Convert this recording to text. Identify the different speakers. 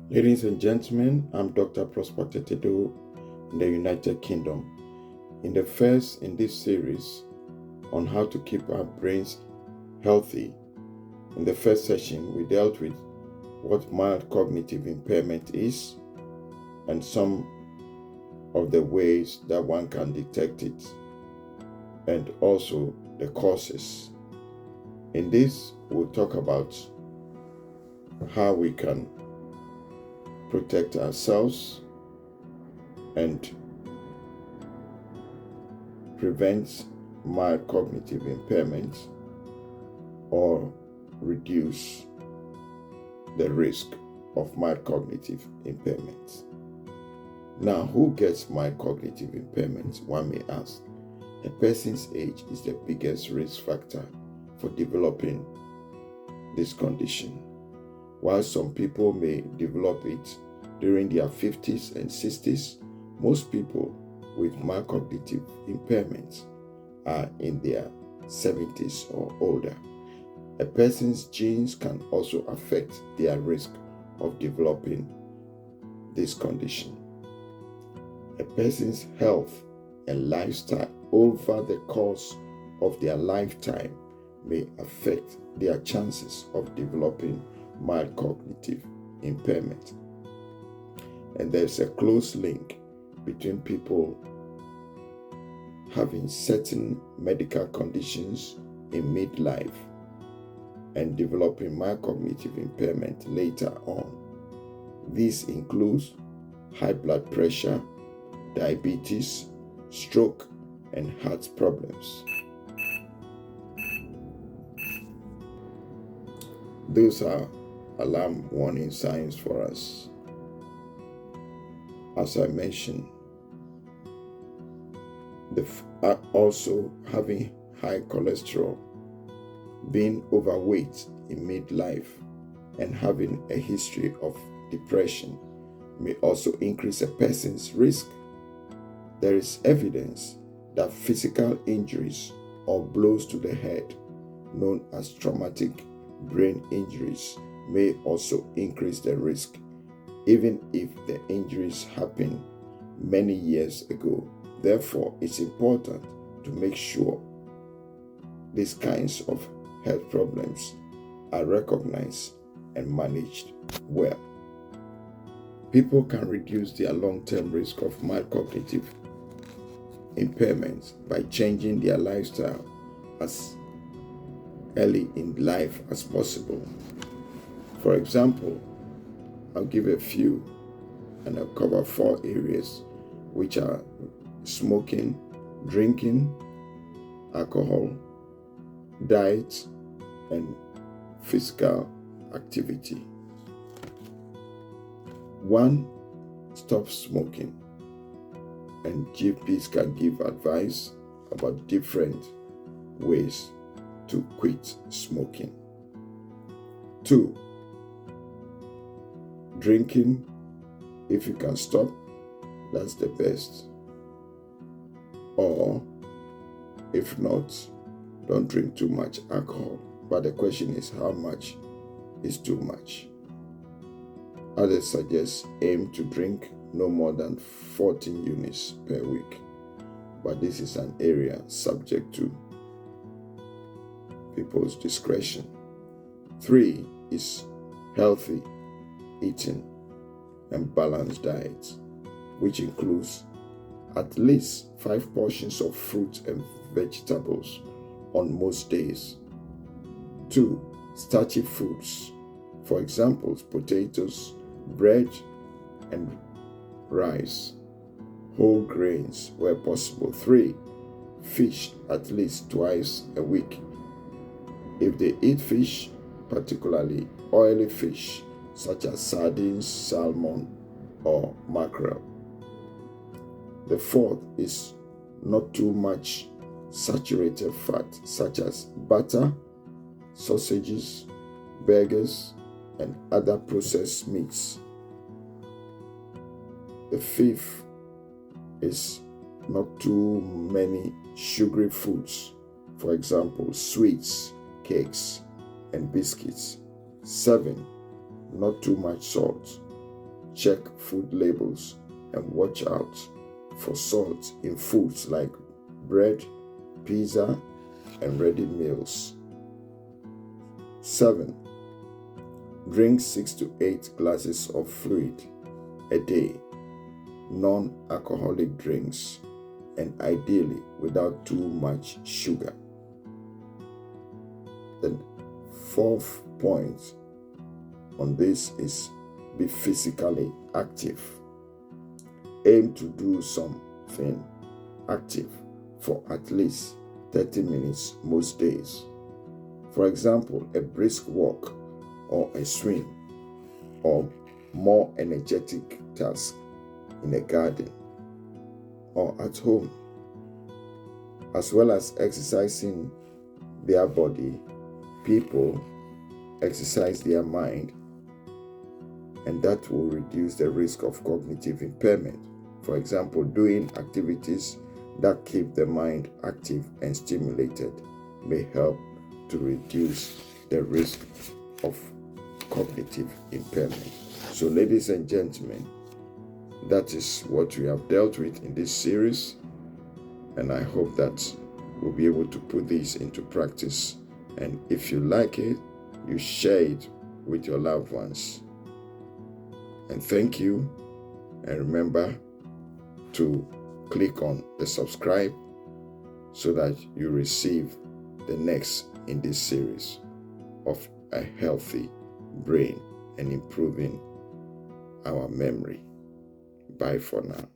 Speaker 1: Ladies and gentlemen, I'm Dr. Prosper Tettey Doe in the United Kingdom. In this series on how to keep our brains healthy, in the first session we dealt with what mild cognitive impairment is and some of the ways that one can detect it, and also the causes. In this, we'll talk about how we can protect ourselves and prevent mild cognitive impairment or reduce the risk of mild cognitive impairment. Now, who gets mild cognitive impairment? One may ask. A person's age is the biggest risk factor for developing this condition. While some people may develop it during their 50s and 60s, most people with mild cognitive impairment are in their 70s or older. A person's genes can also affect their risk of developing this condition. A person's health and lifestyle over the course of their lifetime may affect their chances of developing mild cognitive impairment. And there's a close link between people having certain medical conditions in midlife and developing mild cognitive impairment later on. This includes high blood pressure, diabetes, stroke, and heart problems. Those are alarm warning signs for us. As I mentioned, also having high cholesterol, being overweight in midlife, and having a history of depression may also increase a person's risk. There is evidence that physical injuries or blows to the head, known as traumatic brain injuries, may also increase the risk, even if the injuries happened many years ago. Therefore, it's important to make sure these kinds of health problems are recognized and managed well. People can reduce their long-term risk of mild cognitive impairments by changing their lifestyle as early in life as possible. For example, I'll give a few and I'll cover 4 areas, which are smoking, drinking, alcohol, diet, and physical activity. 1, stop smoking. And GPs can give advice about different ways to quit smoking. 2, drinking. If you can stop, that's the best. Or if not, don't drink too much alcohol. But the question is, how much is too much? Others suggest aim to drink no more than 14 units per week. But this is an area subject to people's discretion. 3 is healthy eating and balanced diet, which includes at least 5 portions of fruit and vegetables on most days. 2, starchy foods, for example, potatoes, bread, and rice, whole grains where possible. 3, fish at least twice a week. If they eat fish, particularly oily fish such as sardines, salmon, or mackerel. The 4th is not too much saturated fat such as butter, sausages, burgers, and other processed meats. The 5th is not too many sugary foods, for example, sweets, cakes, and biscuits. 7, not too much salt. check food labels and watch out for salt in foods like bread, pizza, and ready meals. 7. Drink 6 to 8 glasses of fluid a day, non-alcoholic drinks, and ideally without too much sugar. The 4th point on this is be physically active. Aim to do something active for at least 30 minutes most days. For example, a brisk walk or a swim, or more energetic task in a garden or at home. As well as exercising their body, people exercise their mind, and that will reduce the risk of cognitive impairment. For example, doing activities that keep the mind active and stimulated may help to reduce the risk of cognitive impairment. So, ladies and gentlemen, that is what we have dealt with in this series, and I hope that we'll be able to put this into practice. And if you like it, you share it with your loved ones. And thank you, and remember to click on the subscribe so that you receive the next in this series of a healthy brain and improving our memory. Bye for now.